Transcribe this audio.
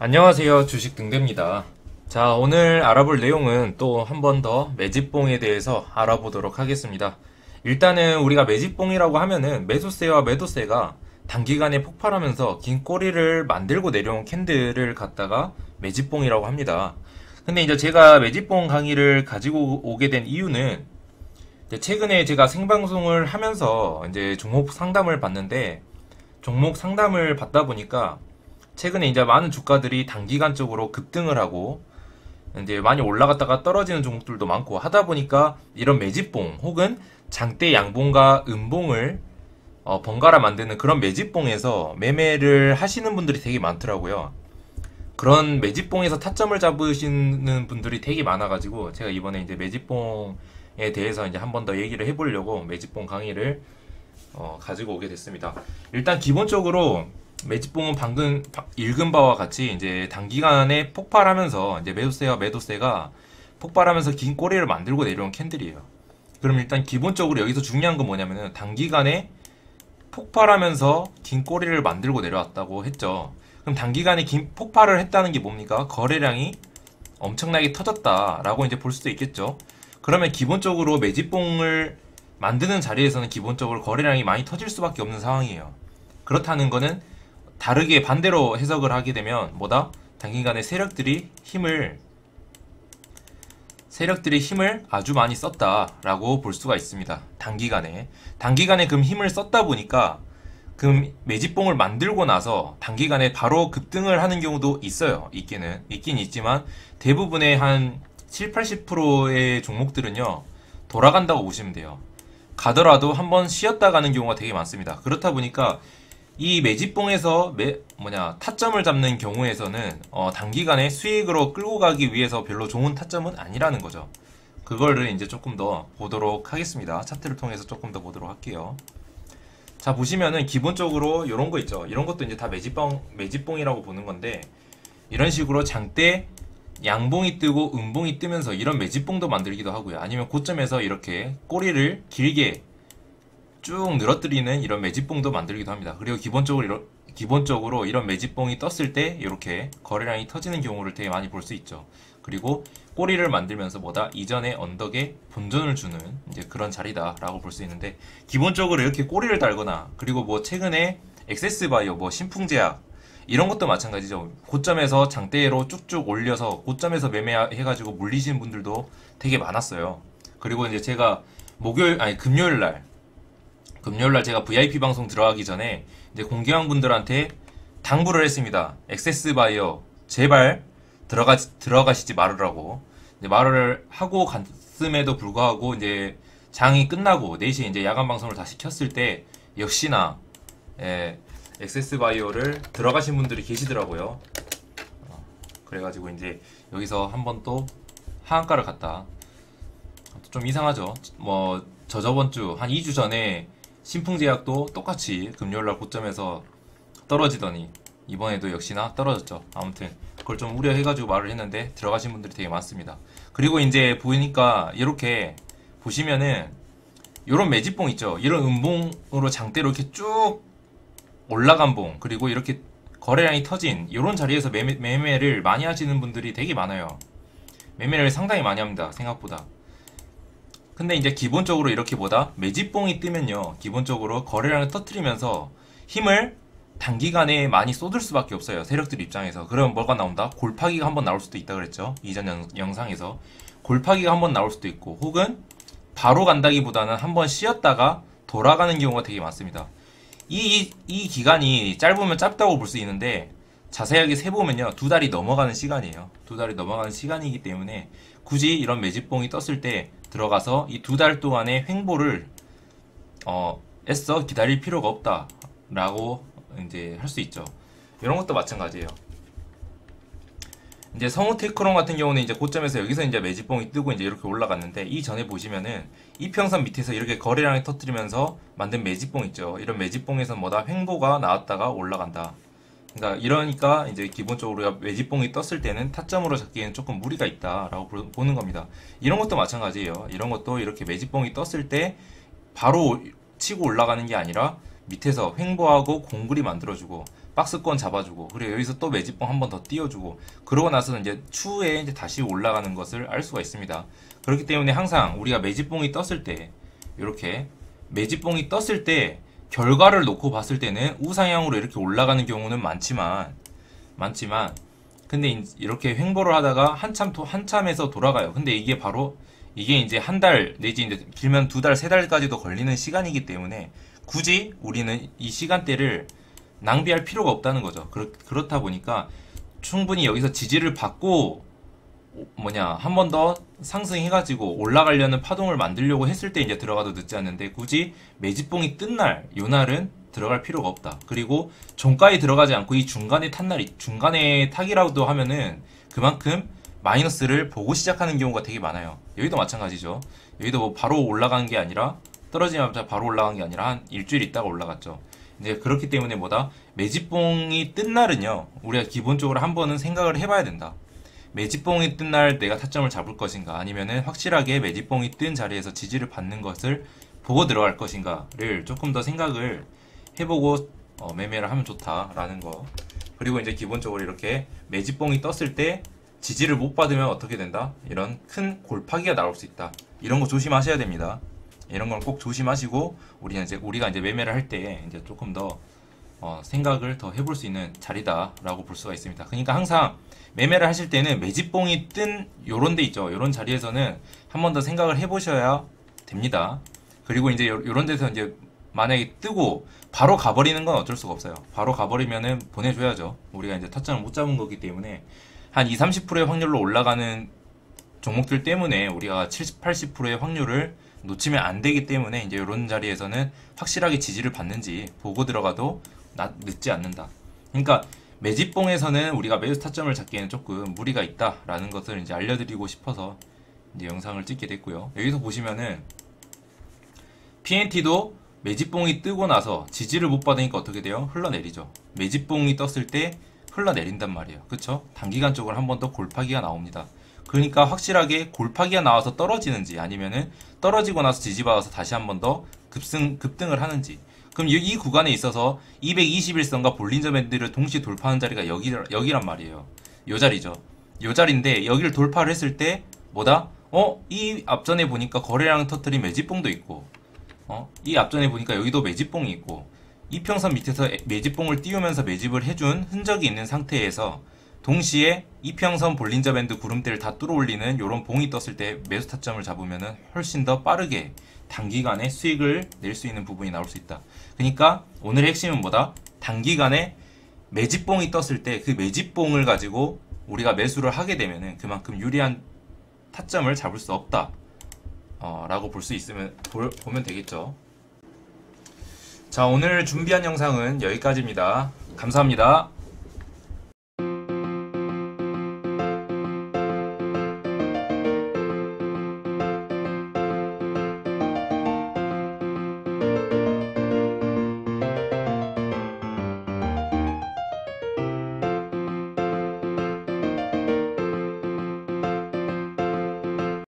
안녕하세요. 주식등대입니다. 자, 오늘 알아볼 내용은 또 한 번 더 매집봉에 대해서 알아보도록 하겠습니다. 일단은 우리가 매집봉이라고 하면은 매수세와 매도세가 단기간에 폭발하면서 긴 꼬리를 만들고 내려온 캔들을 갖다가 매집봉이라고 합니다. 근데 이제 제가 매집봉 강의를 가지고 오게 된 이유는 이제 최근에 제가 생방송을 하면서 이제 종목 상담을 받는데 종목 상담을 받다 보니까 최근에 이제 많은 주가들이 단기간적으로 급등을 하고 이제 많이 올라갔다가 떨어지는 종목들도 많고 하다 보니까 이런 매집봉 혹은 장대 양봉과 음봉을 번갈아 만드는 그런 매집봉에서 매매를 하시는 분들이 되게 많더라고요. 그런 매집봉에서 타점을 잡으시는 분들이 되게 많아가지고 제가 이번에 이제 매집봉에 대해서 이제 한 번 더 얘기를 해보려고 매집봉 강의를 가지고 오게 됐습니다. 일단 기본적으로 매집봉은 방금 읽은 바와 같이 이제 단기간에 폭발하면서 이제 매수세와 매도세가 폭발하면서 긴 꼬리를 만들고 내려온 캔들이에요. 그럼 일단 기본적으로 여기서 중요한 건 뭐냐면은 단기간에 폭발하면서 긴 꼬리를 만들고 내려왔다고 했죠. 그럼 단기간에 긴 폭발을 했다는 게 뭡니까? 거래량이 엄청나게 터졌다라고 이제 볼 수도 있겠죠. 그러면 기본적으로 매집봉을 만드는 자리에서는 기본적으로 거래량이 많이 터질 수밖에 없는 상황이에요. 그렇다는 거는 다르게 반대로 해석을 하게 되면 뭐다? 단기간에 세력들이 힘을 아주 많이 썼다라고 볼 수가 있습니다. 단기간에 그럼 힘을 썼다 보니까 그 매집봉을 만들고 나서 단기간에 바로 급등을 하는 경우도 있어요. 있긴 있지만 대부분의 한 7, 80%의 종목들은요 돌아간다고 보시면 돼요. 가더라도 한번 쉬었다 가는 경우가 되게 많습니다. 그렇다 보니까 이 매집봉에서 타점을 잡는 경우에서는 단기간에 수익으로 끌고 가기 위해서 별로 좋은 타점은 아니라는 거죠. 그거를 이제 조금 더 보도록 하겠습니다. 차트를 통해서 조금 더 보도록 할게요. 자, 보시면은 기본적으로 이런 거 있죠. 이런 것도 이제 다 매집봉이라고 보는 건데 이런 식으로 장대 양봉이 뜨고 음봉이 뜨면서 이런 매집봉도 만들기도 하고요. 아니면 고점에서 이렇게 꼬리를 길게 쭉 늘어뜨리는 이런 매집봉도 만들기도 합니다. 그리고 기본적으로 이런 매집봉이 떴을 때 이렇게 거래량이 터지는 경우를 되게 많이 볼 수 있죠. 그리고 꼬리를 만들면서 이전의 언덕에 본전을 주는 이제 그런 자리다라고 볼 수 있는데 기본적으로 이렇게 꼬리를 달거나 그리고 최근에 액세스바이오 신풍제약 이런 것도 마찬가지죠. 고점에서 장대로 쭉쭉 올려서 고점에서 매매해가지고 물리신 분들도 되게 많았어요. 그리고 이제 제가 금요일날 제가 VIP 방송 들어가기 전에 이제 공개한 분들한테 당부를 했습니다. 액세스바이오 제발 들어가시지 말으라고 이제 말을 하고 갔음에도 불구하고 이제 장이 끝나고 4시에 이제 야간 방송을 다시 켰을 때 역시나 액세스바이오를 들어가신 분들이 계시더라고요. 그래가지고 이제 여기서 한번 또 하한가를 갔다. 좀 이상하죠. 저번 주 한 2주 전에 신풍제약도 똑같이 금요일날 고점에서 떨어지더니 이번에도 역시나 떨어졌죠. 아무튼 그걸 좀 우려해가지고 말을 했는데 들어가신 분들이 되게 많습니다. 그리고 이제 보니까 이렇게 보시면은 이런 매집봉 있죠. 이런 음봉으로 장대로 이렇게 쭉 올라간 봉 그리고 이렇게 거래량이 터진 이런 자리에서 매매를 많이 하시는 분들이 되게 많아요. 매매를 상당히 많이 합니다. 생각보다. 근데 이제 기본적으로 이렇게 매집봉이 뜨면요 기본적으로 거래량을 터트리면서 힘을 단기간에 많이 쏟을 수밖에 없어요. 세력들 입장에서. 그러면 뭐가 나온다? 골파기가 한번 나올 수도 있다 그랬죠. 이전 영상에서 골파기가 한번 나올 수도 있고 혹은 바로 간다기보다는 한번 쉬었다가 돌아가는 경우가 되게 많습니다. 이 기간이 짧으면 짧다고 볼 수 있는데 자세하게 세보면요 2달이 넘어가는 시간이에요. 2달이 넘어가는 시간이기 때문에 굳이 이런 매집봉이 떴을 때 들어가서 이 2달 동안의 횡보를 애써 기다릴 필요가 없다 라고 이제 할 수 있죠. 이런 것도 마찬가지예요. 이제 성우테크론 같은 경우는 이제 고점에서 여기서 이제 매집봉이 뜨고 이제 이렇게 올라갔는데 이전에 보시면은 이평선 밑에서 이렇게 거래량이 터뜨리면서 만든 매집봉 있죠. 이런 매집봉에서 횡보가 나왔다가 올라간다. 이러니까 이제 기본적으로 매집봉이 떴을 때는 타점으로 잡기에는 조금 무리가 있다라고 보는 겁니다. 이런 것도 마찬가지예요. 이런 것도 이렇게 매집봉이 떴을 때 바로 치고 올라가는 게 아니라 밑에서 횡보하고 공굴이 만들어주고 박스권 잡아주고, 그리고 여기서 또 매집봉 한 번 더 띄워주고, 그러고 나서는 이제 추후에 이제 다시 올라가는 것을 알 수가 있습니다. 그렇기 때문에 항상 우리가 매집봉이 떴을 때, 이렇게 매집봉이 떴을 때 결과를 놓고 봤을 때는 우상향으로 이렇게 올라가는 경우는 많지만 근데 이렇게 횡보를 하다가 한참에서 돌아가요. 근데 이게 이제 한 달 내지 이제 길면 두 달, 세 달까지도 걸리는 시간이기 때문에 굳이 우리는 이 시간대를 낭비할 필요가 없다는 거죠. 그렇다 보니까 충분히 여기서 지지를 받고 한 번 더 상승해가지고 올라가려는 파동을 만들려고 했을 때 이제 들어가도 늦지 않는데, 굳이 매집봉이 뜬 날, 요 날은 들어갈 필요가 없다. 그리고 종가에 들어가지 않고 이 중간에 탄 날이, 중간에 타기라도 하면은 그만큼 마이너스를 보고 시작하는 경우가 되게 많아요. 여기도 마찬가지죠. 여기도 뭐 바로 올라간 게 아니라, 떨어지자마자 바로 올라간 게 아니라 한 일주일 있다가 올라갔죠. 이제 그렇기 때문에 매집봉이 뜬 날은요, 우리가 기본적으로 한 번은 생각을 해봐야 된다. 매집봉이 뜬 날 내가 타점을 잡을 것인가, 아니면은 확실하게 매집봉이 뜬 자리에서 지지를 받는 것을 보고 들어갈 것인가를 조금 더 생각을 해보고 매매를 하면 좋다라는 거. 그리고 이제 기본적으로 이렇게 매집봉이 떴을 때 지지를 못 받으면 어떻게 된다? 이런 큰 골파기가 나올 수 있다. 이런 거 조심하셔야 됩니다. 이런 걸 꼭 조심하시고 우리가 이제 매매를 할 때 이제 조금 더 생각을 더 해볼 수 있는 자리다라고 볼 수가 있습니다. 그러니까 항상 매매를 하실 때는 매집봉이 뜬 요런 데 있죠. 요런 자리에서는 한 번 더 생각을 해보셔야 됩니다. 그리고 이제 요런 데서 이제 만약에 뜨고 바로 가버리는 건 어쩔 수가 없어요. 바로 가버리면은 보내줘야죠. 우리가 이제 타점을 못 잡은 거기 때문에 한 20, 30%의 확률로 올라가는 종목들 때문에 우리가 70, 80%의 확률을 놓치면 안 되기 때문에 이제 이런 자리에서는 확실하게 지지를 받는지 보고 들어가도 늦지 않는다. 그러니까 매집봉에서는 우리가 매수 타점을 잡기에는 조금 무리가 있다라는 것을 이제 알려드리고 싶어서 이제 영상을 찍게 됐고요. 여기서 보시면은 PNT도 매집봉이 뜨고 나서 지지를 못 받으니까 어떻게 돼요? 흘러내리죠. 매집봉이 떴을 때 흘러내린단 말이에요. 그쵸? 단기간적으로 한 번 더 골파기가 나옵니다. 그러니까 확실하게 골파기가 나와서 떨어지는지, 아니면은 떨어지고 나서 지지받아서 다시 한 번 더 급등을 하는지. 그럼 이 구간에 있어서 221선과 볼린저 밴드를 동시에 돌파하는 자리가 여기란 말이에요. 요 자리죠. 요 자리인데 여기를 돌파를 했을 때 이 앞전에 보니까 거래량 터뜨린 매집봉도 있고, 이 앞전에 보니까 여기도 매집봉이 있고, 이평선 밑에서 매집봉을 띄우면서 매집을 해준 흔적이 있는 상태에서 동시에 이평선 볼린저 밴드 구름대를 다 뚫어 올리는 요런 봉이 떴을 때 매수 타점을 잡으면은 훨씬 더 빠르게 단기간에 수익을 낼 수 있는 부분이 나올 수 있다. 그러니까 오늘의 핵심은 단기간에 매집봉이 떴을 때 그 매집봉을 가지고 우리가 매수를 하게 되면은 그만큼 유리한 타점을 잡을 수 없다. 라고 보면 되겠죠. 자, 오늘 준비한 영상은 여기까지입니다. 감사합니다.